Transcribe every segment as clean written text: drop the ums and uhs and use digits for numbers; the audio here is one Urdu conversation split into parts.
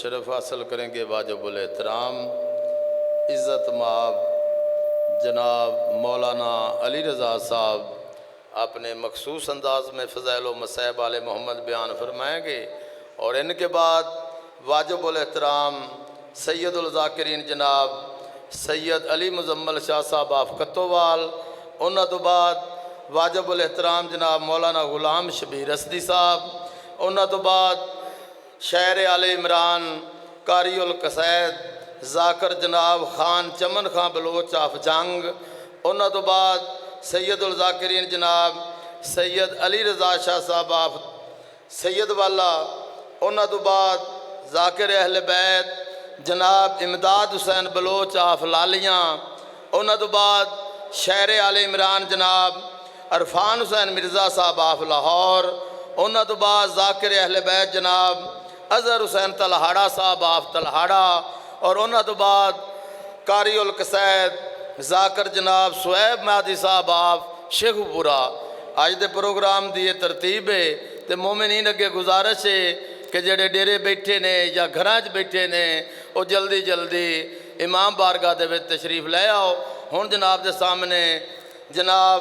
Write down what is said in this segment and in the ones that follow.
شرف حاصل کریں گے واجب الاحترام عزت مآب جناب مولانا علی رضا صاحب اپنے مخصوص انداز میں فضائل و مصائب آل محمد بیان فرمائیں گے، اور ان کے بعد واجب الاحترام سید الذاکرین جناب سید علی مزمل شاہ صاحب آف کتووال، انہاں تو بعد واجب الاحترام جناب مولانا غلام شبیر اسدی صاحب، انہاں تو بعد شاعر آل عمران قاری القصائد ذاکر جناب خان چمن خان بلوچ آف جنگ، انہاں تو بعد سید الذاکرین جناب سید علی رضا شاہ صاحب آف سید والا، انہاں تو بعد ذاکر اہل بیت جناب امداد حسین بلوچ آف لالیاں، انہاں تو بعد شاعر آل عمران جناب عرفان حسین مرزا صاحب آف لاہور، انہاں تو بعد ذاکر اہل بیت جناب اظہر حسین تلہاڑا صاحب آف تلہاڑا، اور انہاں تو بعد قاری القصائد ذاکر جناب سہیب مہدی صاحب آف شیخ پورا۔ آج دے پروگرام دی ترتیب ہے تے مومنین اگے گزارش ہے کہ جڑے ڈیرے بیٹھے نے یا گھراں بیٹھے نے وہ جلدی جلدی امام بارگاہ دے وچ تشریف لے آؤ۔ ہن جناب دے سامنے جناب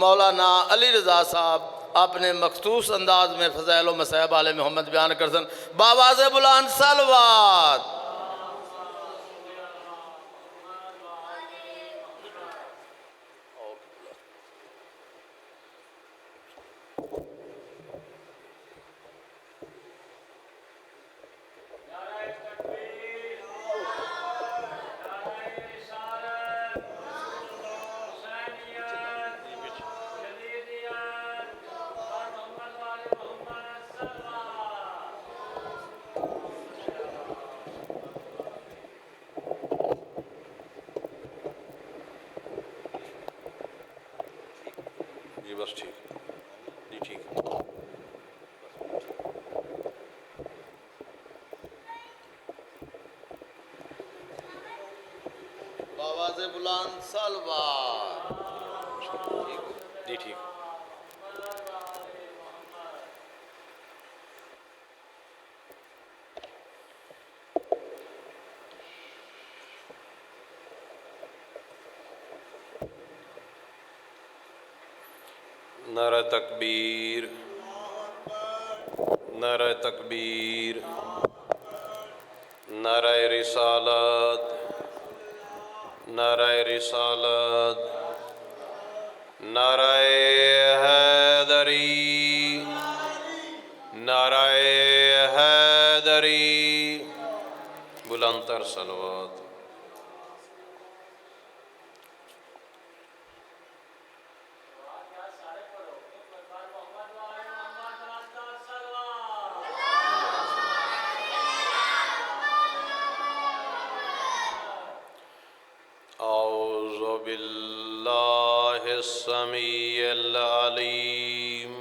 مولانا علی رضا صاحب اپنے مخصوص انداز میں فضائل و مصائب آل محمد بیان کر سن، باواز بلند صلوات۔ جی بس ٹھیک، جی ٹھیک۔ باواز بلند صلوات۔ جی ٹھیک۔ نعرہ تکبیر، نعرہ تکبیر، نعرہ رسالت، نعرہ رسالت، نعرہ حیدری، نعرہ حیدری، بلند تر صلوات۔ اعوذ باللہ السمیع العلیم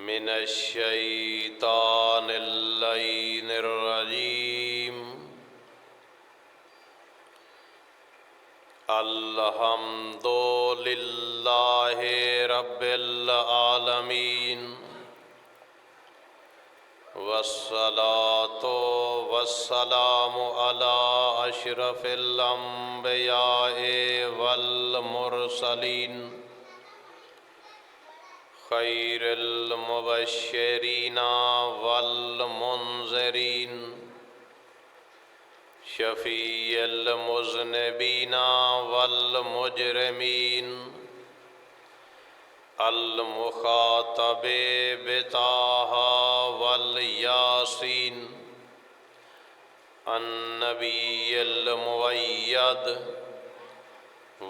من الشیطان اللعین الرجیم، الحمد للہ رب العالمین، والصلاة والسلام على اشرف الانبیاء والمرسلین، خیر المبشرین والمنذرین، شفیع المذنبین والمجرمین، المخاطب بطہ والیاسین، النبی المؤید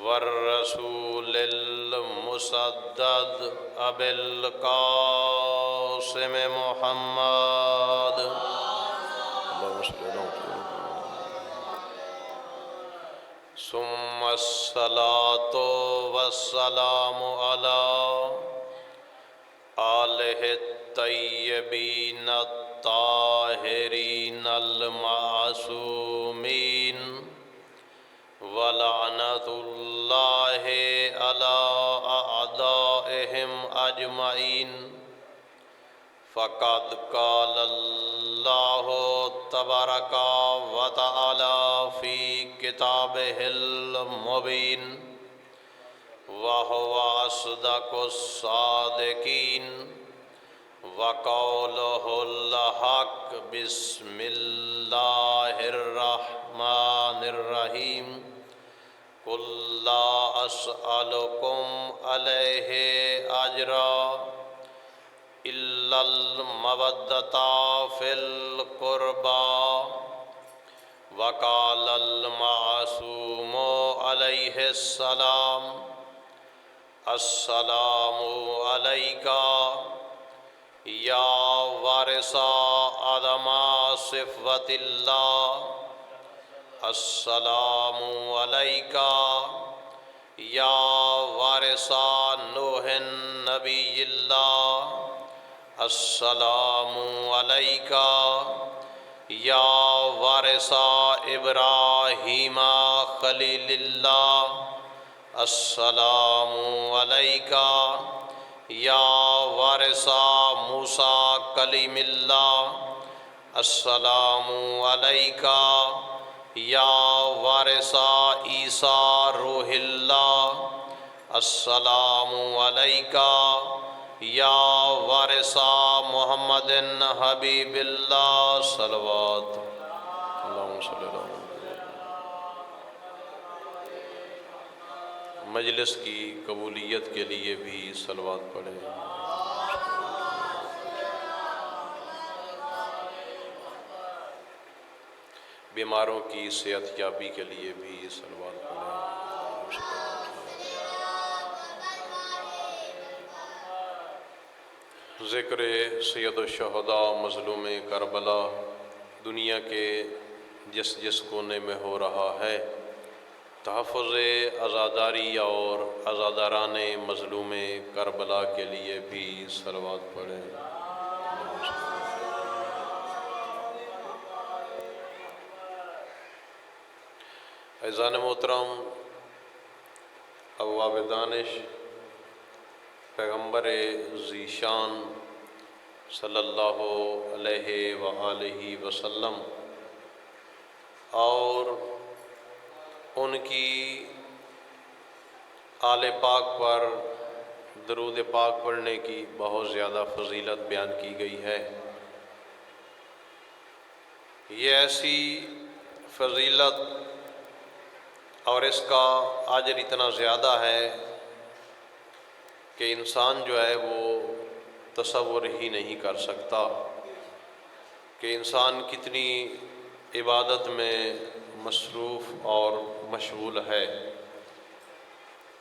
والرسول المسدد ابی القاسم محمد، ثم الصلاة والسلام على آلہ الطیبین الطاہرین المعصومین، ولعنت اللہ علی اعدائہم اجمعین، فقد قال اللہ اللہ تبارک و تعالی فی کتابہ المبین وہو اصدق الصادقین وقولہ الحق بسم اللہ الرحمن الرحیم قل لا اسألکم علیہ اجرا الا المودۃ فی القربى وقال المعصوم علیہ السلام السلام علیکا یا وارث آدم صفوت اللہ السلام علیکا یا وارث نوح نبی اللہ السلام علیکا یا وارث ابراہیم خلیل اللہ السلام علیکا یا وارث موسیٰ کلیم اللہ السلام علیکا یا وارث عیسیٰ روح اللہ السلام علیکا یا وارث محمد حبیب اللہ صلوات اللہم صلی اللہ علیہ وسلم۔ مجلس کی قبولیت کے لیے بھی صلوات پڑھیں۔ بیماروں کی صحت یابی کے لیے بھی صلوات پڑھیں۔ ذکر سید الشہداء مظلوم کربلا دنیا کے جس جس کونے میں ہو رہا ہے، تحفظ عزاداری اور عزاداران مظلوم کربلا کے لیے بھی صلوات پڑھیں۔ عزیزان محترم، ابواب دانش پیغمبر ذی شان صلی اللہ علیہ وآلہ وسلم اور ان کی آل پاک پر درود پاک پڑھنے کی بہت زیادہ فضیلت بیان کی گئی ہے۔ یہ ایسی فضیلت اور اس کا اجر اتنا زیادہ ہے کہ انسان جو ہے وہ تصور ہی نہیں کر سکتا کہ انسان کتنی عبادت میں مصروف اور مشغول ہے۔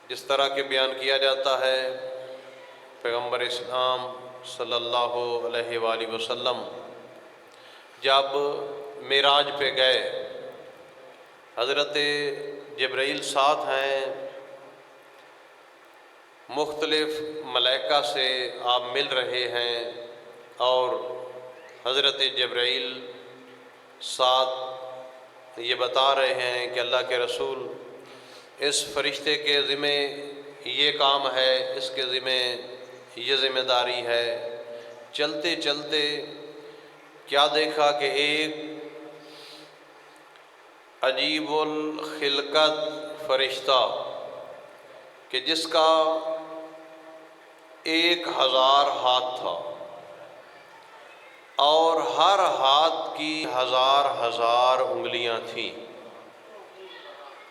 جس طرح کہ بیان کیا جاتا ہے، پیغمبر اسلام صلی اللہ علیہ وآلہ وسلم جب معراج پہ گئے، حضرت جبرائیل ساتھ ہیں، مختلف ملائکہ سے آپ مل رہے ہیں اور حضرت جبرائیل ساتھ یہ بتا رہے ہیں کہ اللہ کے رسول اس فرشتے کے ذمہ یہ کام ہے، اس کے ذمہ یہ ذمہ داری ہے۔ چلتے چلتے کیا دیکھا کہ ایک عجیب الخلقت فرشتہ کہ جس کا 1000 ہاتھ تھا اور ہر ہاتھ کی 1000 انگلیاں تھیں۔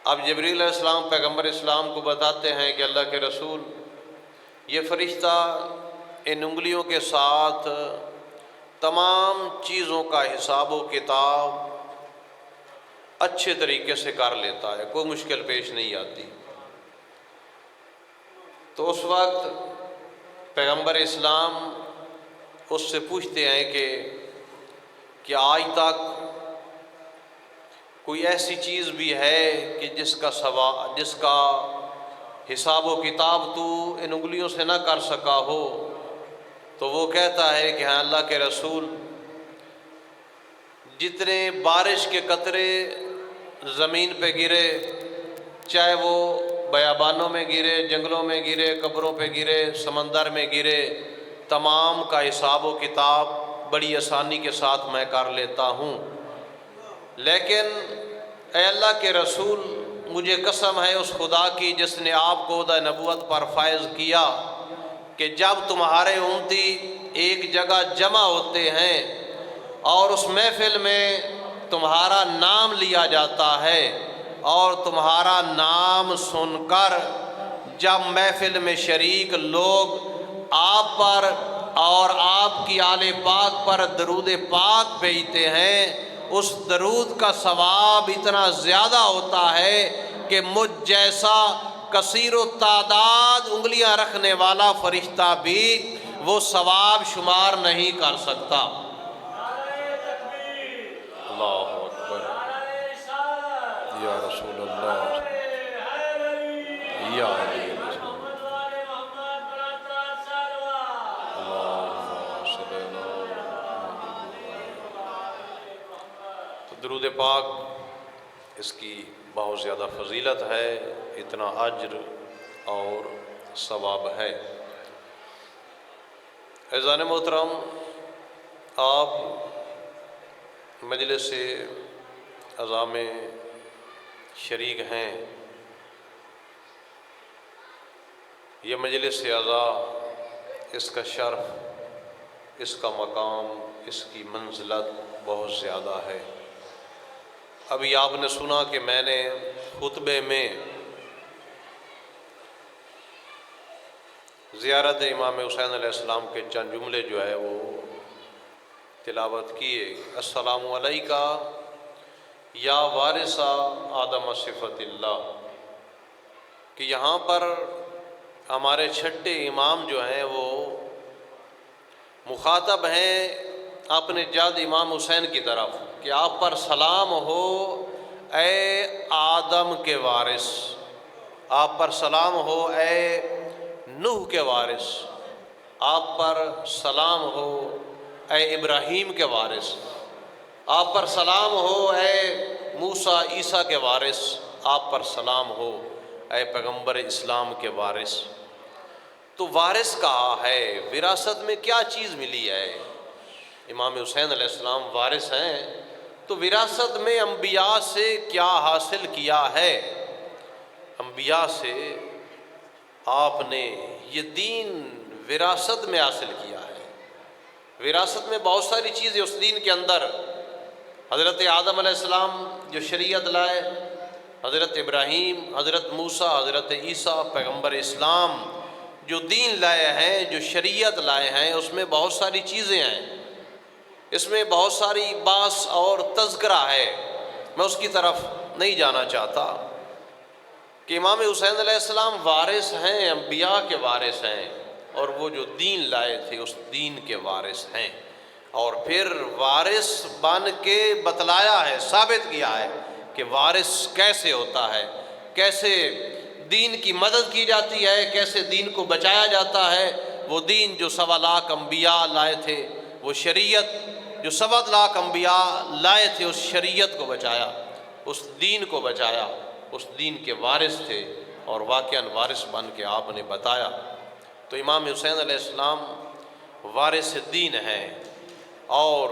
اب جبریل علیہ السلام پیغمبر اسلام کو بتاتے ہیں کہ اللہ کے رسول، یہ فرشتہ ان انگلیوں کے ساتھ تمام چیزوں کا حساب و کتاب اچھے طریقے سے کر لیتا ہے، کوئی مشکل پیش نہیں آتی۔ تو اس وقت پیغمبر اسلام اس سے پوچھتے ہیں کہ کیا آج تک کوئی ایسی چیز بھی ہے کہ جس کا حساب و کتاب تو ان انگلیوں سے نہ کر سکا ہو؟ تو وہ کہتا ہے کہ ہاں اللہ کے رسول، جتنے بارش کے قطرے زمین پہ گرے، چاہے وہ بیابانوں میں گرے، جنگلوں میں گرے، قبروں پہ گرے، سمندر میں گرے، تمام کا حساب و کتاب بڑی آسانی کے ساتھ میں کر لیتا ہوں، لیکن اے اللہ کے رسول مجھے قسم ہے اس خدا کی جس نے آپ کو عہدہ نبوت پر فائز کیا کہ جب تمہارے امتی ایک جگہ جمع ہوتے ہیں اور اس محفل میں تمہارا نام لیا جاتا ہے اور تمہارا نام سن کر جب محفل میں شریک لوگ آپ پر اور آپ کی آل پاک پر درود پاک بھیجتے ہیں، اس درود کا ثواب اتنا زیادہ ہوتا ہے کہ مجھ جیسا کثیر و تعداد انگلیاں رکھنے والا فرشتہ بھی وہ ثواب شمار نہیں کر سکتا۔ اللہ اکبر، یا رسول اللہ، یا علی رسول تو درود پاک اس کی بہت زیادہ فضیلت ہے، اتنا اجر اور ثواب ہے۔ عزیزان محترم، آپ مجلس اعضاء میں شریک ہیں۔ یہ مجلس اعضاء، اس کا شرف، اس کا مقام، اس کی منزلت بہت زیادہ ہے۔ ابھی آپ نے سنا کہ میں نے خطبے میں زیارت امام حسین علیہ السلام کے چند جملے جو ہے وہ تلاوت کیے۔ السلام علیکہ یا وارث آدم صفت اللہ، کہ یہاں پر ہمارے چھٹے امام جو ہیں وہ مخاطب ہیں اپنے جد امام حسین کی طرف کہ آپ پر سلام ہو اے آدم کے وارث، آپ پر سلام ہو اے نوح کے وارث، آپ پر سلام ہو اے ابراہیم کے وارث، آپ پر سلام ہو اے موسیٰ عیسیٰ کے وارث، آپ پر سلام ہو اے پیغمبر اسلام کے وارث۔ تو وارث کہا ہے، وراثت میں کیا چیز ملی ہے؟ امام حسین علیہ السلام وارث ہیں، تو وراثت میں انبیاء سے کیا حاصل کیا ہے؟ انبیاء سے آپ نے یہ دین وراثت میں حاصل کیا ہے۔ وراثت میں بہت ساری چیزیں اس دین کے اندر، حضرت آدم علیہ السلام جو شریعت لائے، حضرت ابراہیم، حضرت موسیٰ، حضرت عیسیٰ پیغمبر اسلام جو دین لائے ہیں، جو شریعت لائے ہیں، اس میں بہت ساری چیزیں ہیں، اس میں بہت ساری باس اور تذکرہ ہے۔ میں اس کی طرف نہیں جانا چاہتا کہ امام حسین علیہ السلام وارث ہیں، انبیاء کے وارث ہیں، اور وہ جو دین لائے تھے اس دین کے وارث ہیں، اور پھر وارث بن کے بتلایا ہے، ثابت کیا ہے کہ وارث کیسے ہوتا ہے، کیسے دین کی مدد کی جاتی ہے، کیسے دین کو بچایا جاتا ہے۔ وہ دین جو 1.25 لاکھ انبیاء لائے تھے، وہ شریعت جو 1.25 لاکھ انبیاء لائے تھے، اس شریعت کو بچایا، اس دین کو بچایا، اس دین کے وارث تھے، اور واقعاً وارث بن کے آپ نے بتایا۔ تو امام حسین علیہ السلام وارث دین ہیں، اور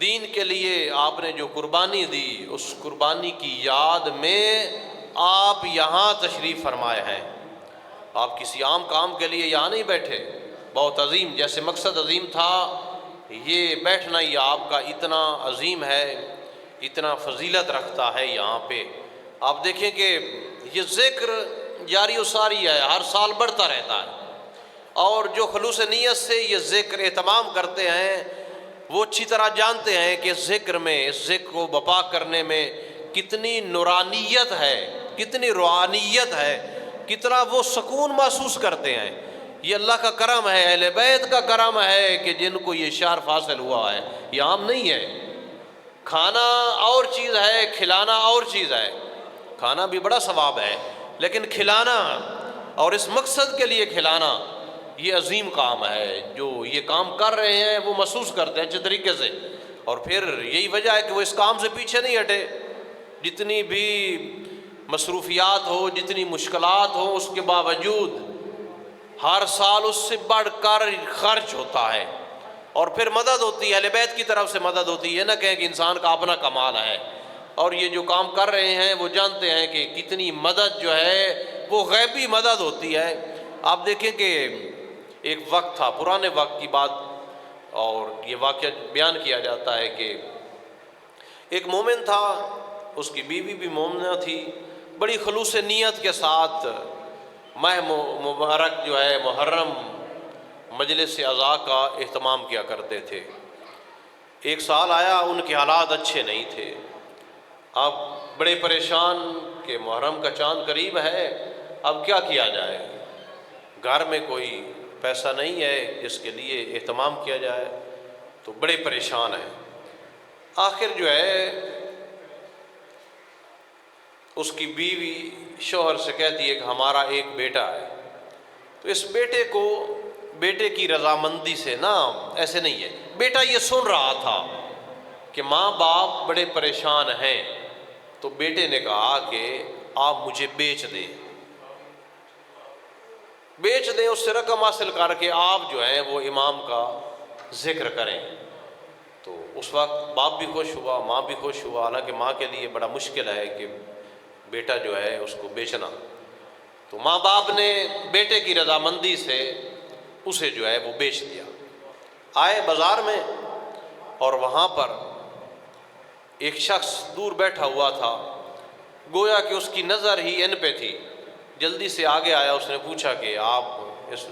دین کے لیے آپ نے جو قربانی دی، اس قربانی کی یاد میں آپ یہاں تشریف فرمائے ہیں۔ آپ کسی عام کام کے لیے یہاں نہیں بیٹھے، بہت عظیم، جیسے مقصد عظیم تھا، یہ بیٹھنا ہی آپ کا اتنا عظیم ہے، اتنا فضیلت رکھتا ہے۔ یہاں پہ آپ دیکھیں کہ یہ ذکر جاری و ساری ہے، ہر سال بڑھتا رہتا ہے، اور جو خلوص نیت سے یہ ذکر اہتمام کرتے ہیں وہ اچھی طرح جانتے ہیں کہ ذکر میں، اس ذکر کو بپا کرنے میں کتنی نورانیت ہے، کتنی روحانیت ہے، کتنا وہ سکون محسوس کرتے ہیں۔ یہ اللہ کا کرم ہے، اہل بیت کا کرم ہے کہ جن کو یہ شرف حاصل ہوا ہے، یہ عام نہیں ہے۔ کھانا اور چیز ہے، کھلانا اور چیز ہے، کھانا بھی بڑا ثواب ہے، لیکن کھلانا اور اس مقصد کے لیے کھلانا یہ عظیم کام ہے۔ جو یہ کام کر رہے ہیں وہ محسوس کرتے ہیں اچھے طریقے سے، اور پھر یہی وجہ ہے کہ وہ اس کام سے پیچھے نہیں ہٹے، جتنی بھی مصروفیات ہو، جتنی مشکلات ہوں، اس کے باوجود ہر سال اس سے بڑھ کر خرچ ہوتا ہے، اور پھر مدد ہوتی ہے، اہل بیت کی طرف سے مدد ہوتی ہے، نہ کہیں کہ انسان کا اپنا کمال ہے۔ اور یہ جو کام کر رہے ہیں وہ جانتے ہیں کہ کتنی مدد جو ہے وہ غیبی مدد ہوتی ہے۔ آپ دیکھیں کہ ایک وقت تھا، پرانے وقت کی بات، اور یہ واقعہ بیان کیا جاتا ہے کہ ایک مومن تھا، اس کی بیوی بھی مومنہ تھی، بڑی خلوص نیت کے ساتھ ماہ مبارک جو ہے محرم مجلس عزا کا اہتمام کیا کرتے تھے۔ ایک سال آیا، ان کے حالات اچھے نہیں تھے، اب بڑے پریشان کہ محرم کا چاند قریب ہے، اب کیا کیا جائے، گھر میں کوئی پیسہ نہیں ہے جس کے لیے اہتمام کیا جائے، تو بڑے پریشان ہیں۔ آخر جو ہے اس کی بیوی شوہر سے کہتی ہے کہ ہمارا ایک بیٹا ہے، تو اس بیٹے کو، بیٹے کی رضامندی سے نا، ایسے نہیں ہے، بیٹا یہ سن رہا تھا کہ ماں باپ بڑے پریشان ہیں، تو بیٹے نے کہا کہ آپ مجھے بیچ دیں، اس سے رقم حاصل کر کے آپ جو ہیں وہ امام کا ذکر کریں۔ تو اس وقت باپ بھی خوش ہوا، ماں بھی خوش ہوا، حالانکہ ماں کے لیے بڑا مشکل ہے کہ بیٹا جو ہے اس کو بیچنا، تو ماں باپ نے بیٹے کی رضامندی سے اسے جو ہے وہ بیچ دیا۔ آئے بازار میں، اور وہاں پر ایک شخص دور بیٹھا ہوا تھا، گویا کہ اس کی نظر ہی ان پہ تھی، جلدی سے آگے آیا، اس نے پوچھا کہ آپ اس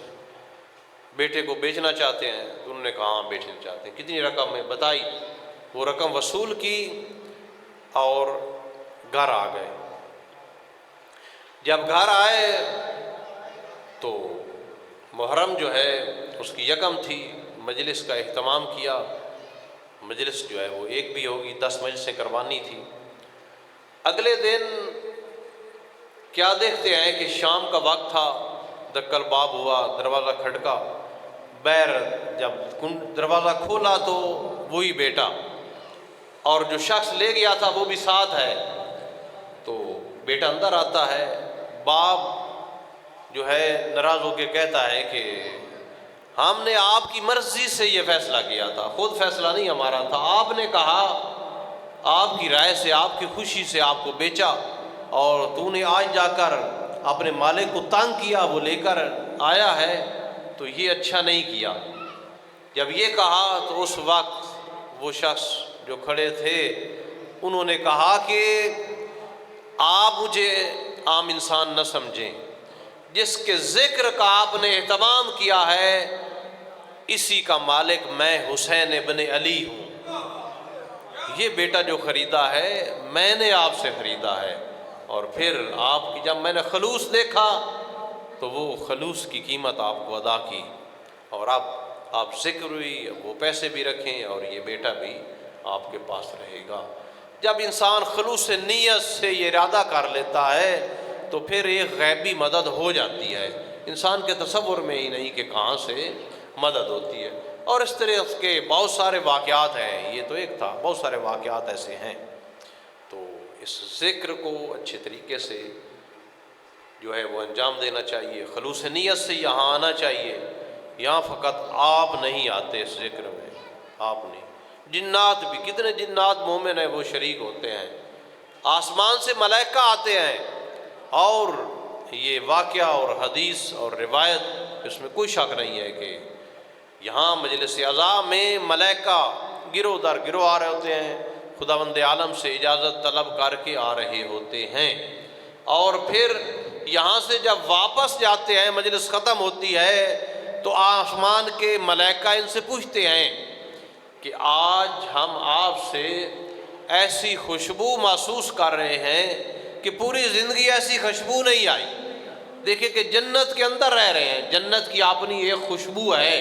بیٹے کو بیچنا چاہتے ہیں؟ تو انہوں نے کہا ہاں بیچنا چاہتے ہیں۔ کتنی رقم ہے بتائی، وہ رقم وصول کی اور گھر آ گئے۔ جب گھر آئے تو محرم جو ہے اس کی یکم تھی، مجلس کا اہتمام کیا، مجلس جو ہے وہ ایک بھی ہوگی، 10 مجلسیں کروانی تھی۔ اگلے دن کیا دیکھتے ہیں کہ شام کا وقت تھا، دکل باب ہوا، دروازہ کھٹکا، بیر جب دروازہ کھولا تو وہی بیٹا، اور جو شخص لے گیا تھا وہ بھی ساتھ ہے۔ تو بیٹا اندر آتا ہے، باپ جو ہے ناراض ہو کے کہتا ہے کہ ہم نے آپ کی مرضی سے یہ فیصلہ کیا تھا، خود فیصلہ نہیں ہمارا تھا، آپ نے کہا، آپ کی رائے سے، آپ کی خوشی سے آپ کو بیچا، اور تو نے آج جا کر اپنے مالک کو تنگ کیا، وہ لے کر آیا ہے، تو یہ اچھا نہیں کیا۔ جب یہ کہا تو اس وقت وہ شخص جو کھڑے تھے انہوں نے کہا کہ آپ مجھے عام انسان نہ سمجھیں، جس کے ذکر کا آپ نے اہتمام کیا ہے اسی کا مالک میں حسین ابن علی ہوں، یہ بیٹا جو خریدا ہے میں نے آپ سے خریدا ہے، اور پھر آپ کی جب میں نے خلوص دیکھا تو وہ خلوص کی قیمت آپ کو ادا کی، اور آپ ذکر ہوئی، وہ پیسے بھی رکھیں اور یہ بیٹا بھی آپ کے پاس رہے گا۔ جب انسان خلوص نیت سے یہ ارادہ کر لیتا ہے تو پھر ایک غیبی مدد ہو جاتی ہے، انسان کے تصور میں ہی نہیں کہ کہاں سے مدد ہوتی ہے۔ اور اس طرح کے بہت سارے واقعات ہیں، یہ تو ایک تھا، بہت سارے واقعات ایسے ہیں۔ تو اس ذکر کو اچھے طریقے سے جو ہے وہ انجام دینا چاہیے، خلوص نیت سے یہاں آنا چاہیے۔ یہاں فقط آپ نہیں آتے اس ذکر میں، آپ نہیں، جنات بھی، کتنے جنات مومن ہیں وہ شریک ہوتے ہیں، آسمان سے ملائکہ آتے ہیں، اور یہ واقعہ اور حدیث اور روایت اس میں کوئی شک نہیں ہے کہ یہاں مجلس عزا میں ملائکہ گروہ در گروہ آ رہے ہوتے ہیں، خداوند عالم سے اجازت طلب کر کے آ رہے ہوتے ہیں، اور پھر یہاں سے جب واپس جاتے ہیں، مجلس ختم ہوتی ہے تو آسمان کے ملائکہ ان سے پوچھتے ہیں کہ آج ہم آپ سے ایسی خوشبو محسوس کر رہے ہیں کہ پوری زندگی ایسی خوشبو نہیں آئی۔ دیکھیں کہ جنت کے اندر رہ رہے ہیں، جنت کی اپنی ایک خوشبو ہے،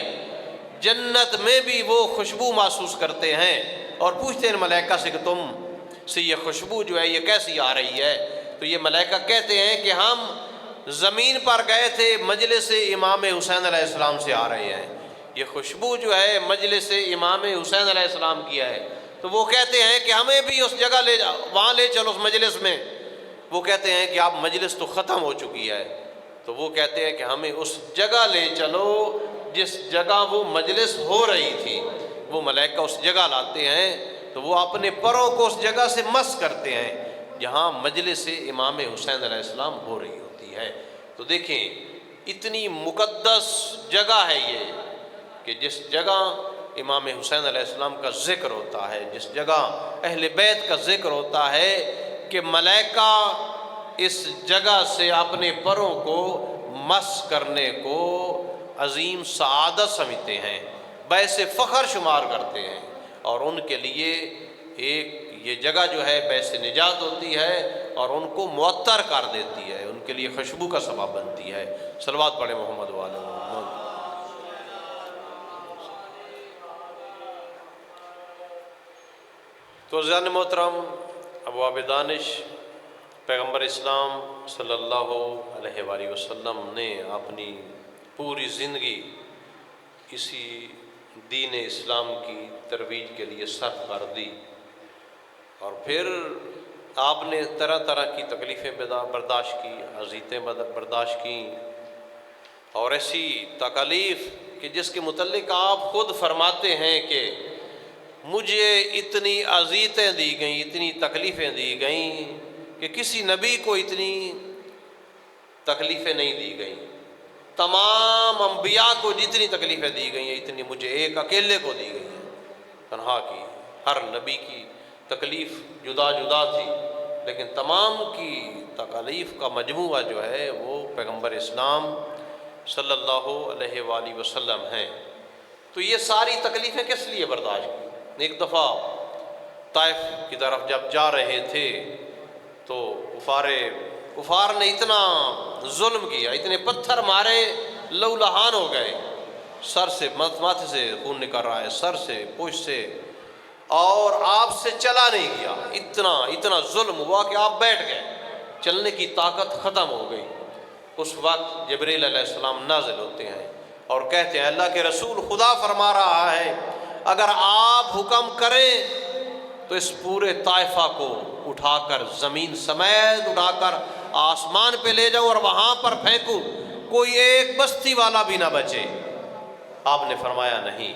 جنت میں بھی وہ خوشبو محسوس کرتے ہیں، اور پوچھتے ہیں ملائکہ سے کہ تم سے یہ خوشبو جو ہے یہ کیسی آ رہی ہے؟ تو یہ ملائکہ کہتے ہیں کہ ہم زمین پر گئے تھے، مجلس امام حسین علیہ السلام سے آ رہے ہیں، یہ خوشبو جو ہے مجلس امام حسین علیہ السلام کی ہے۔ تو وہ کہتے ہیں کہ ہمیں بھی اس جگہ لے جاؤ، وہاں لے چلو اس مجلس میں۔ وہ کہتے ہیں کہ آپ مجلس تو ختم ہو چکی ہے، تو وہ کہتے ہیں کہ ہمیں اس جگہ لے چلو جس جگہ وہ مجلس ہو رہی تھی وہ ملائکہ اس جگہ لاتے ہیں تو وہ اپنے پروں کو اس جگہ سے مس کرتے ہیں جہاں مجلس امام حسین علیہ السلام ہو رہی ہوتی ہے۔ تو دیکھیں اتنی مقدس جگہ ہے یہ کہ جس جگہ امام حسین علیہ السلام کا ذکر ہوتا ہے، جس جگہ اہل بیت کا ذکر ہوتا ہے، کہ ملائکہ اس جگہ سے اپنے پروں کو مس کرنے کو عظیم سعادت سمجھتے ہیں، باعث فخر شمار کرتے ہیں، اور ان کے لیے ایک یہ جگہ جو ہے باعث نجات ہوتی ہے اور ان کو معطر کر دیتی ہے، ان کے لیے خوشبو کا سبب بنتی ہے۔ صلوات پڑھیں محمد وعلی محمد۔ تو عزیزان محترم، ابواب دانش پیغمبر اسلام صلی اللہ علیہ وآلہ وسلم نے اپنی پوری زندگی اسی دین اسلام کی ترویج کے لیے صرف کر دی، اور پھر آپ نے طرح طرح کی تکلیفیں برداشت کی، اذیتیں برداشت کیں، اور ایسی تکالیف کہ جس کے متعلق آپ خود فرماتے ہیں کہ مجھے اتنی اذیتیں دی گئیں، اتنی تکلیفیں دی گئیں کہ کسی نبی کو اتنی تکلیفیں نہیں دی گئیں، تمام انبیاء کو جتنی تکلیفیں دی گئی ہیں اتنی مجھے ایک اکیلے کو دی گئی ہیں تنہا کی۔ ہر نبی کی تکلیف جدا جدا تھی، لیکن تمام کی تکالیف کا مجموعہ جو ہے وہ پیغمبر اسلام صلی اللہ علیہ وآلہ وسلم ہیں۔ تو یہ ساری تکلیفیں کس لیے برداشت کی؟ ایک دفعہ طائف کی طرف جب جا رہے تھے تو کفار نے اتنا ظلم کیا، اتنے پتھر مارے، لہو لہان ہو گئے، سر سے ماتھے سے خون نکل رہا ہے، سر سے پوچھ سے، اور آپ سے چلا نہیں گیا، اتنا ظلم ہوا کہ آپ بیٹھ گئے، چلنے کی طاقت ختم ہو گئی۔ اس وقت جبریل علیہ السلام نازل ہوتے ہیں اور کہتے ہیں اللہ کے رسول خدا فرما رہا ہے اگر آپ حکم کریں تو اس پورے طائفہ کو اٹھا کر زمین سمیت اٹھا کر آسمان پہ لے جاؤ اور وہاں پر پھینکو، کوئی ایک بستی والا بھی نہ بچے۔ آپ نے فرمایا نہیں،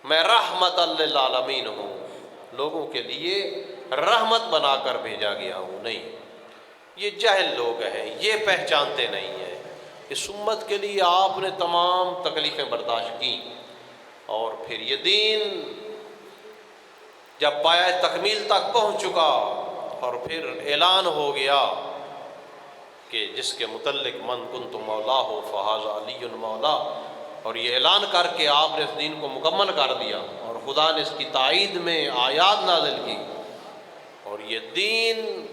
میں رحمت للعالمین ہوں، لوگوں کے لیے رحمت بنا کر بھیجا گیا ہوں۔ نہیں، یہ جاہل لوگ ہیں، یہ پہچانتے نہیں ہیں۔ اس امت کے لیے آپ نے تمام تکلیفیں برداشت کی، اور پھر یہ دین جب پایہ تکمیل تک پہنچ چکا اور پھر اعلان ہو گیا کہ جس کے متعلق من کنت مولا ہو فہذا علی مولا، اور یہ اعلان کر کے آپ نے اس دین کو مکمل کر دیا، اور خدا نے اس کی تائید میں آیات نازل کی، اور یہ دین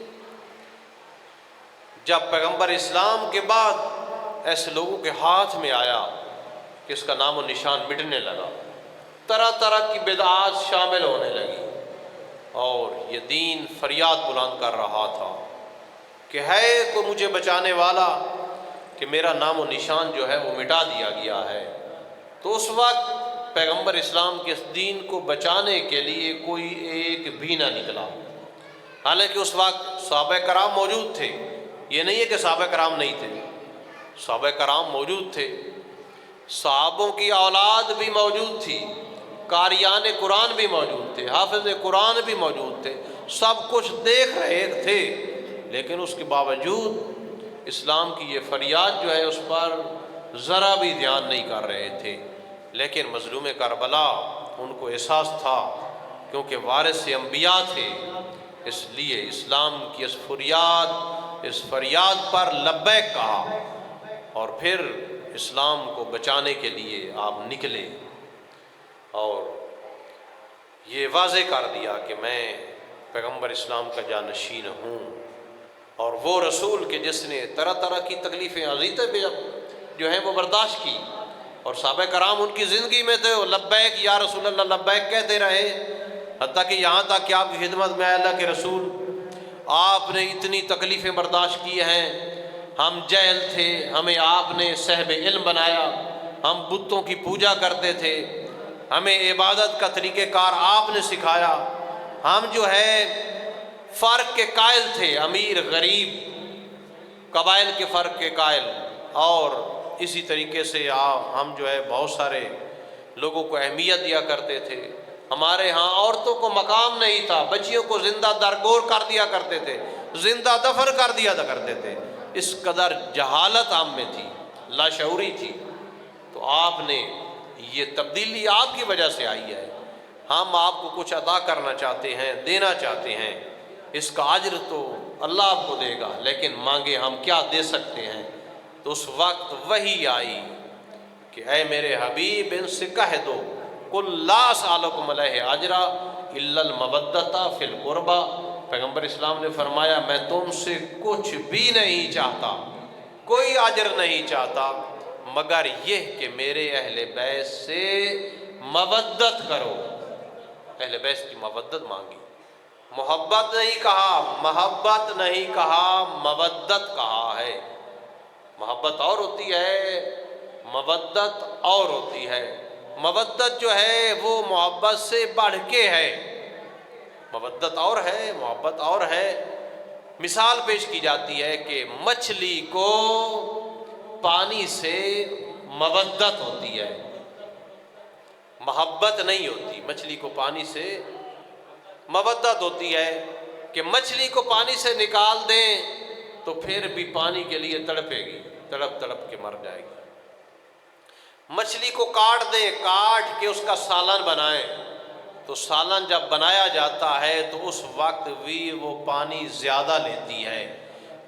جب پیغمبر اسلام کے بعد ایسے لوگوں کے ہاتھ میں آیا کہ اس کا نام و نشان مٹنے لگا، طرح طرح کی بدعات شامل ہونے لگی، اور یہ دین فریاد بلند کر رہا تھا کہ ہے کوئی مجھے بچانے والا، کہ میرا نام و نشان جو ہے وہ مٹا دیا گیا ہے۔ تو اس وقت پیغمبر اسلام کے اس دین کو بچانے کے لیے کوئی ایک بھی نہ نکلا، حالانکہ اس وقت صحابہ کرام موجود تھے، یہ نہیں ہے کہ صحابہ کرام نہیں تھے، صحابہ کرام موجود تھے، صحابوں کی اولاد بھی موجود تھی، قاریان قرآن بھی موجود تھے، حافظ قرآن بھی موجود تھے، سب کچھ دیکھ رہے تھے، لیکن اس کے باوجود اسلام کی یہ فریاد جو ہے اس پر ذرا بھی دھیان نہیں کر رہے تھے۔ لیکن مظلوم کربلا ان کو احساس تھا، کیونکہ وارث انبیاء تھے، اس لیے اسلام کی اس فریاد پر لبیک کہا، اور پھر اسلام کو بچانے کے لیے آپ نکلے اور یہ واضح کر دیا کہ میں پیغمبر اسلام کا جانشین ہوں، اور وہ رسول کہ جس نے طرح طرح کی تکلیفیں اذیتیں بھی جو ہیں وہ برداشت کی، اور صحابہ کرام ان کی زندگی میں تھے، وہ لبیک یا رسول اللہ لبیک کہتے رہے، حتیٰ کہ یہاں تک کہ آپ کی خدمت میں اللہ کے رسول آپ نے اتنی تکلیفیں برداشت کی ہیں، ہم جاہل تھے، ہمیں آپ نے صاحب علم بنایا، ہم بتوں کی پوجا کرتے تھے، ہمیں عبادت کا طریقہ کار آپ نے سکھایا، ہم جو ہے فرق کے قائل تھے، امیر غریب قبائل کے فرق کے قائل، اور اسی طریقے سے ہم جو ہے بہت سارے لوگوں کو اہمیت دیا کرتے تھے. ہمارے ہاں عورتوں کو مقام نہیں تھا، بچیوں کو زندہ درگور کر دیا کرتے تھے، زندہ دفن کر دیا کرتے تھے. اس قدر جہالت عام میں تھی، لاشعوری تھی. تو آپ نے یہ تبدیلی آپ کی وجہ سے آئی ہے. ہم آپ کو کچھ عطا کرنا چاہتے ہیں، دینا چاہتے ہیں، اس کا اجر تو اللہ آپ کو دے گا، لیکن مانگے ہم کیا دے سکتے ہیں. تو اس وقت وحی آئی کہ اے میرے حبیب ان سے کہہ دو قل لا اسألکم علیہ اجرا الا المودۃ فی القربى. پیغمبر اسلام نے فرمایا میں تم سے کچھ بھی نہیں چاہتا، کوئی اجر نہیں چاہتا، مگر یہ کہ میرے اہل بیت سے مودت کرو. اہل بیت کی مودت مانگی. محبت نہیں کہا، محبت نہیں کہا، مودت کہا ہے. محبت اور ہوتی ہے، مودت اور ہوتی ہے. مودت جو ہے وہ محبت سے بڑھ کے ہے. مودت اور ہے، محبت اور ہے. مثال پیش کی جاتی ہے کہ مچھلی کو پانی سے مودت ہوتی ہے، محبت نہیں ہوتی. مچھلی کو پانی سے مودت ہوتی ہے کہ مچھلی کو پانی سے نکال دیں تو پھر بھی پانی کے لیے تڑپے گی، تڑپ تڑپ کے مر جائے گی. مچھلی کو کاٹ دیں، کاٹ کے اس کا سالن بنائیں تو سالن جب بنایا جاتا ہے تو اس وقت بھی وہ پانی زیادہ لیتی ہے.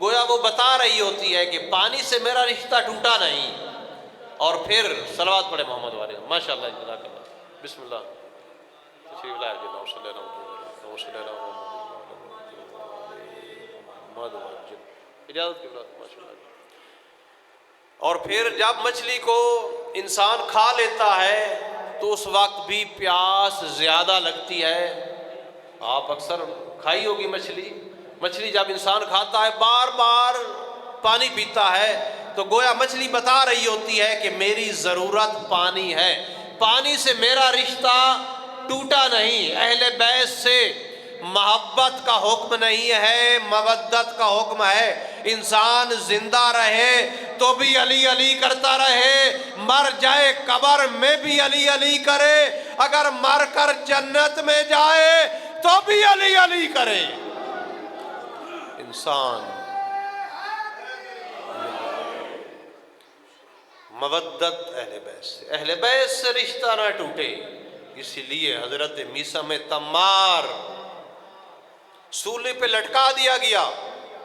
گویا وہ بتا رہی ہوتی ہے کہ پانی سے میرا رشتہ ٹوٹا نہیں. اور پھر صلوات پڑھے محمد والے. ماشاء اللہ، جزاک اللہ. بسم اللہ. تشریف لائے جناب. صلی اللہ علیہ وسلم. اجازت کے بعد ماشاء اللہ. اور پھر جب مچھلی کو انسان کھا لیتا ہے تو اس وقت بھی پیاس زیادہ لگتی ہے. آپ اکثر کھائی ہوگی مچھلی. مچھلی جب انسان کھاتا ہے بار بار پانی پیتا ہے تو گویا مچھلی بتا رہی ہوتی ہے کہ میری ضرورت پانی ہے، پانی سے میرا رشتہ ٹوٹا نہیں. اہل بیت سے محبت کا حکم نہیں ہے، مودت کا حکم ہے. انسان زندہ رہے تو بھی علی علی کرتا رہے، مر جائے قبر میں بھی علی علی کرے، اگر مر کر جنت میں جائے تو بھی علی علی کرے. انسان مودت اہل بیت سے رشتہ نہ ٹوٹے. اسی لیے حضرت میثم تمار سولی پہ لٹکا دیا گیا،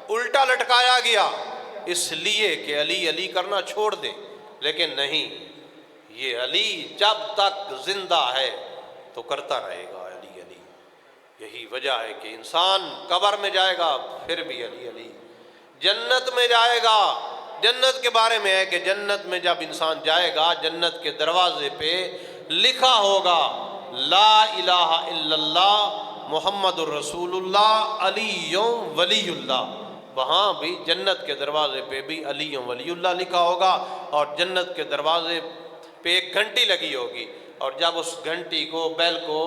الٹا لٹکایا گیا، اس لیے کہ علی علی کرنا چھوڑ دے. لیکن نہیں، یہ علی جب تک زندہ ہے تو کرتا رہے گا علی علی. یہی وجہ ہے کہ انسان قبر میں جائے گا پھر بھی علی علی، جنت میں جائے گا. جنت کے بارے میں ہے کہ جنت میں جب انسان جائے گا جنت کے دروازے پہ لکھا ہوگا لا الہ الا اللہ محمد الرسول اللہ علی ولی اللہ. وہاں بھی جنت کے دروازے پہ بھی علی ولی اللہ لکھا ہوگا. اور جنت کے دروازے پہ ایک گھنٹی لگی ہوگی، اور جب اس گھنٹی کو، بیل کو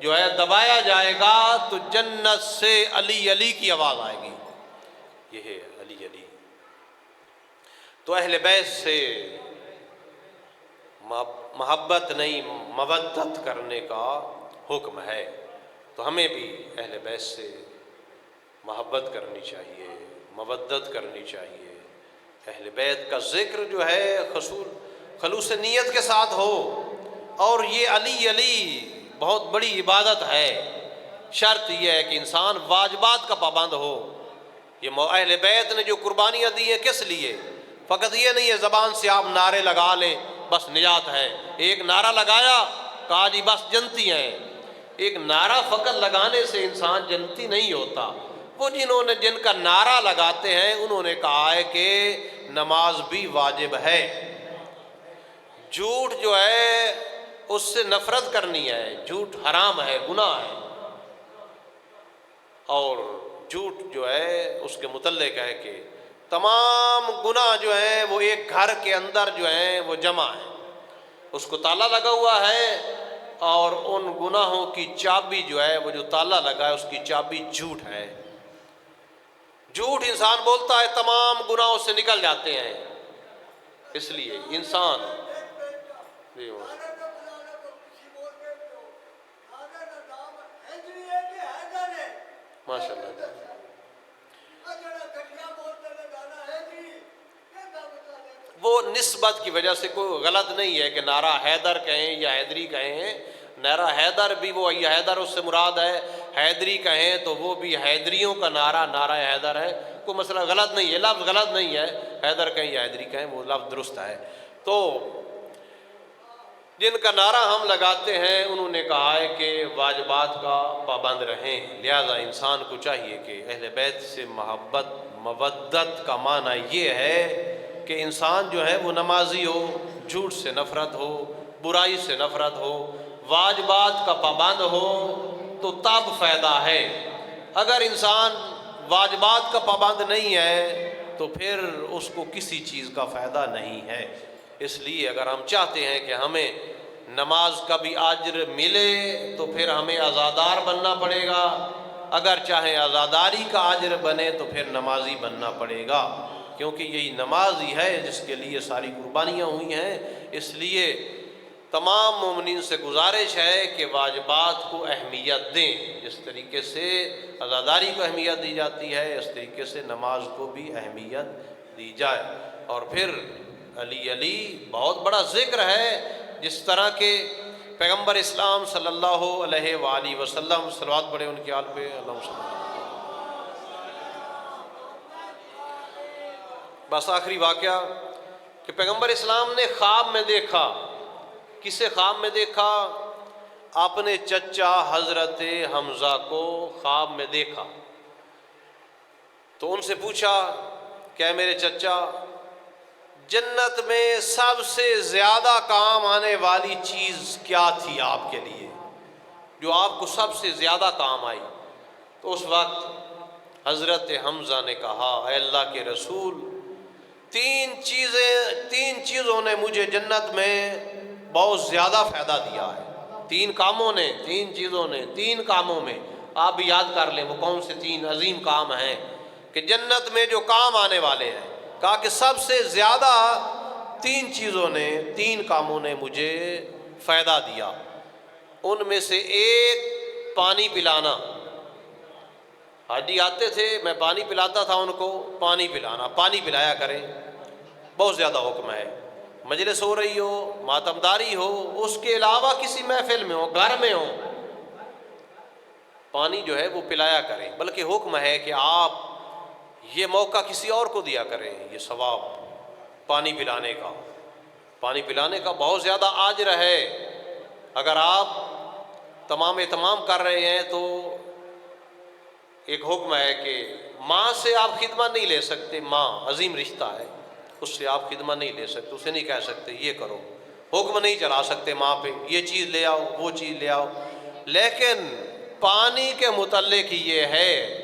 جو ہے دبایا جائے گا تو جنت سے علی علی کی آواز آئے گی. یہ ہے علی علی. تو اہل بیت سے محبت نہیں مودت کرنے کا حکم ہے. تو ہمیں بھی اہل بیت سے محبت کرنی چاہیے، مودت کرنی چاہیے. اہل بیت کا ذکر جو ہے خلوص نیت کے ساتھ ہو. اور یہ علی علی بہت بڑی عبادت ہے. شرط یہ ہے کہ انسان واجبات کا پابند ہو. یہ اہل بیت نے جو قربانیاں دی ہیں کس لیے؟ فقط یہ نہیں ہے زبان سے آپ نعرے لگا لیں بس نجات ہے. ایک نعرہ لگایا کہا جی بس جنتی ہیں. ایک نعرہ فقط لگانے سے انسان جنتی نہیں ہوتا. وہ جن کا نعرہ لگاتے ہیں انہوں نے کہا ہے کہ نماز بھی واجب ہے. جھوٹ جو ہے اس سے نفرت کرنی ہے. جھوٹ حرام ہے، گناہ ہے. اور جھوٹ جو ہے اس کے متعلق ہے کہ تمام گناہ جو ہیں وہ ایک گھر کے اندر جو ہیں وہ جمع ہیں، اس کو تالا لگا ہوا ہے، اور ان گناہوں کی چابی جو ہے وہ جو تالا لگا ہے اس کی چابی جھوٹ ہے. جھوٹ انسان بولتا ہے تمام گناہوں سے نکل جاتے ہیں. اس لیے انسان ماشاء اللہ وہ نسبت کی وجہ سے کوئی غلط نہیں ہے کہ نعرہ حیدر کہیں یا حیدری کہیں. نعرہ حیدر بھی وہ حیدر اس سے مراد ہے، حیدری کہیں تو وہ بھی حیدریوں کا نعرہ حیدر ہے. کوئی مسئلہ غلط نہیں ہے، لفظ غلط نہیں ہے، حیدر کہیں یا حیدری کہیں وہ لفظ درست ہے. تو جن کا نعرہ ہم لگاتے ہیں انہوں نے کہا ہے کہ واجبات کا پابند رہیں. لہذا انسان کو چاہیے کہ اہل بیت سے محبت مودت کا معنی یہ ہے کہ انسان جو ہے وہ نمازی ہو، جھوٹ سے نفرت ہو، برائی سے نفرت ہو، واجبات کا پابند ہو تو تب فائدہ ہے. اگر انسان واجبات کا پابند نہیں ہے تو پھر اس کو کسی چیز کا فائدہ نہیں ہے. اس لیے اگر ہم چاہتے ہیں کہ ہمیں نماز کا بھی اجر ملے تو پھر ہمیں عزادار بننا پڑے گا. اگر چاہیں عزاداری کا اجر بنے تو پھر نمازی بننا پڑے گا، کیونکہ یہی نماز ہی ہے جس کے لیے ساری قربانیاں ہوئی ہیں. اس لیے تمام مومنین سے گزارش ہے کہ واجبات کو اہمیت دیں. جس طریقے سے عزاداری کو اہمیت دی جاتی ہے اس طریقے سے نماز کو بھی اہمیت دی جائے. اور پھر علی بہت بڑا ذکر ہے، جس طرح کہ پیغمبر اسلام صلی اللہ علیہ وآلہ وسلم، صلوات پڑھیں ان کی آل پہ، اللہم صلی اللہ. بس آخری واقعہ کہ پیغمبر اسلام نے خواب میں دیکھا. کسے خواب میں دیکھا؟ اپنے چچا حضرت حمزہ کو خواب میں دیکھا. تو ان سے پوچھا کہ اے میرے چچا، جنت میں سب سے زیادہ کام آنے والی چیز کیا تھی آپ کے لیے، جو آپ کو سب سے زیادہ کام آئی؟ تو اس وقت حضرت حمزہ نے کہا، اے اللہ کے رسول، تین چیزوں نے مجھے جنت میں بہت زیادہ فائدہ دیا ہے. تین چیزوں نے تین کاموں میں، آپ بھی یاد کر لیں وہ کون سے تین عظیم کام ہیں کہ جنت میں جو کام آنے والے ہیں. کہا کہ سب سے زیادہ تین کاموں نے مجھے فائدہ دیا. ان میں سے ایک پانی پلانا. حاجی آتے تھے، میں پانی پلاتا تھا ان کو. پانی پلانا، پانی پلایا کریں، بہت زیادہ حکم ہے. مجلس ہو رہی ہو، ماتمداری ہو، اس کے علاوہ کسی محفل میں ہو، گھر میں ہو، پانی جو ہے وہ پلایا کریں. بلکہ حکم ہے کہ آپ یہ موقع کسی اور کو دیا کریں. یہ ثواب پانی پلانے کا بہت زیادہ اجر ہے. اگر آپ تمام کر رہے ہیں تو ایک حکم ہے کہ ماں سے آپ خدمت نہیں لے سکتے. ماں عظیم رشتہ ہے، اس سے آپ خدمت نہیں لے سکتے. اسے نہیں کہہ سکتے یہ کرو، حکم نہیں چلا سکتے ماں پہ، یہ چیز لے آؤ، وہ چیز لے آؤ. لیکن پانی کے متعلق یہ ہے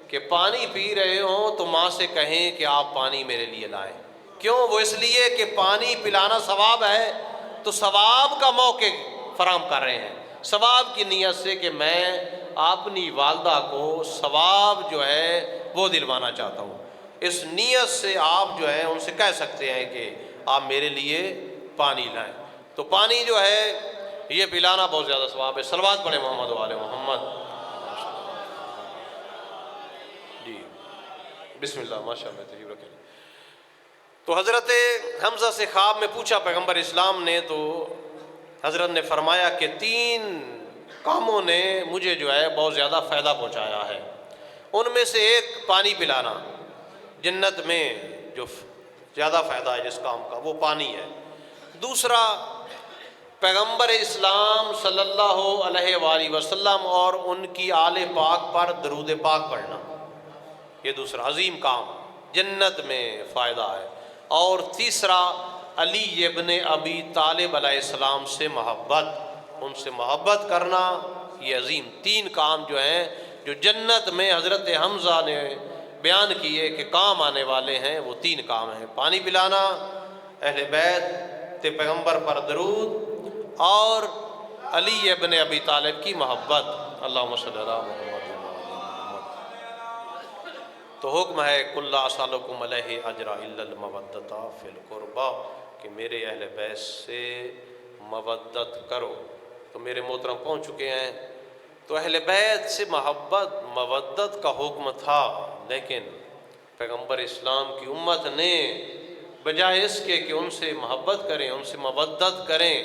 کہ پانی پی رہے ہوں تو ماں سے کہیں کہ آپ پانی میرے لیے لائیں. کیوں؟ وہ اس لیے کہ پانی پلانا ثواب ہے، تو ثواب کا موقع فراہم کر رہے ہیں، ثواب کی نیت سے کہ میں اپنی والدہ کو ثواب جو ہے وہ دلوانا چاہتا ہوں. اس نیت سے آپ جو ہے ان سے کہہ سکتے ہیں کہ آپ میرے لیے پانی لائیں. تو پانی جو ہے یہ پلانا بہت زیادہ ثواب ہے. صلوات پڑھیں محمد و آل محمد. جی بسم اللہ، ماشاء اللہ، تشریف رکھیں. تو حضرت حمزہ سے خواب میں پوچھا پیغمبر اسلام نے، تو حضرت نے فرمایا کہ تین کاموں نے مجھے جو ہے بہت زیادہ فائدہ پہنچایا ہے. ان میں سے ایک پانی پلانا. جنت میں جو زیادہ فائدہ ہے جس کام کا وہ پانی ہے. دوسرا پیغمبر اسلام صلی اللہ علیہ وآلہ وسلم اور ان کی آل پاک پر درود پاک پڑھنا، یہ دوسرا عظیم کام، جنت میں فائدہ ہے. اور تیسرا علی ابن ابی طالب علیہ السلام سے محبت، ان سے محبت کرنا، یہ عظیم تین کام جو ہیں جو جنت میں حضرت حمزہ نے بیان کیے کہ کام آنے والے ہیں، وہ تین کام ہیں: پانی پلانا، اہل بیت پیغمبر پر درود، اور علی ابن ابی طالب کی محبت. اللہم صلی اللہ محمد. تو حکم ہے کل لا اسألکم علیہ اجرا الا المودۃ فی القربی کہ میرے اہل بیت سے مودت کرو۔ تو میرے محترم پہنچ چکے ہیں، تو اہل بیت سے محبت مودت کا حکم تھا، لیکن پیغمبر اسلام کی امت نے بجائے اس کے کہ ان سے محبت کریں، ان سے مودت کریں،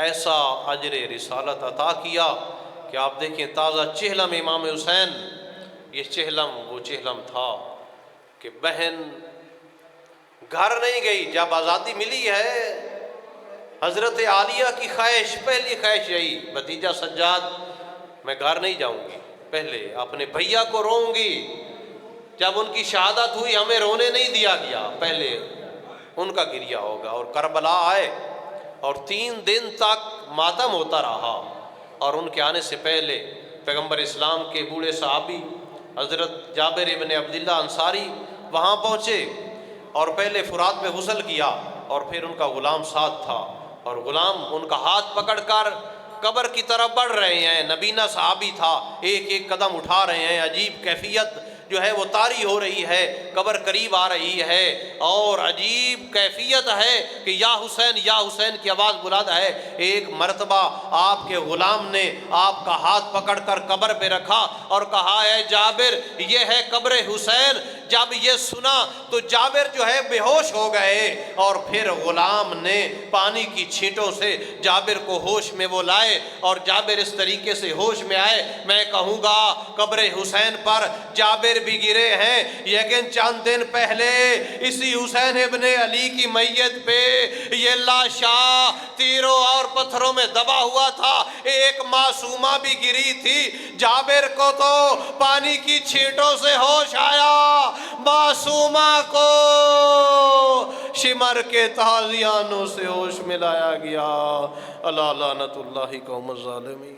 ایسا اجر رسالت عطا کیا کہ آپ دیکھیں تازہ چہلم امام حسین، یہ چہلم وہ چہلم تھا کہ بہن گھر نہیں گئی۔ جب آزادی ملی ہے، حضرت عالیہ کی خواہش، پہلی خواہش یہی، بھتیجا سجاد میں گھر نہیں جاؤں گی، پہلے اپنے بھیا کو روؤں گی۔ جب ان کی شہادت ہوئی ہمیں رونے نہیں دیا گیا، پہلے ان کا گریہ ہوگا۔ اور کربلا آئے اور 3 دن تک ماتم ہوتا رہا، اور ان کے آنے سے پہلے پیغمبر اسلام کے بوڑھے صحابی حضرت جابر ابن عبداللہ انصاری وہاں پہنچے اور پہلے فرات میں غسل کیا، اور پھر ان کا غلام ساتھ تھا، اور غلام ان کا ہاتھ پکڑ کر قبر کی طرف بڑھ رہے ہیں۔ نبینا صحابی تھا، ایک ایک قدم اٹھا رہے ہیں، عجیب کیفیت جو ہے وہ طاری ہو رہی ہے، قبر قریب آ رہی ہے، اور عجیب کیفیت ہے کہ یا حسین کی آواز بلند ہے۔ ایک مرتبہ آپ کے غلام نے آپ کا ہاتھ پکڑ کر قبر پہ رکھا اور کہا اے جابر یہ ہے قبر حسین۔ جب یہ سنا تو جابر جو ہے بے ہوش ہو گئے، اور پھر غلام نے پانی کی چھینٹوں سے جابر کو ہوش میں وہ لائے، اور جابر اس طریقے سے ہوش میں آئے، میں کہوں گا قبر حسین پر جابر بھی گرے ہیں، لیکن چند دن پہلے اسی حسین ابن علی کی میت پہ یہ لاشا تیروں اور پتھروں میں دبا ہوا تھا، ایک معصومہ بھی گری تھی۔ جابر کو تو پانی کی چھینٹوں سے ہوش آیا، معصومہ کو شمر کے تازیانوں سے ہوش ملایا گیا۔ اللہ لعنت اللہ قوم الظالمین۔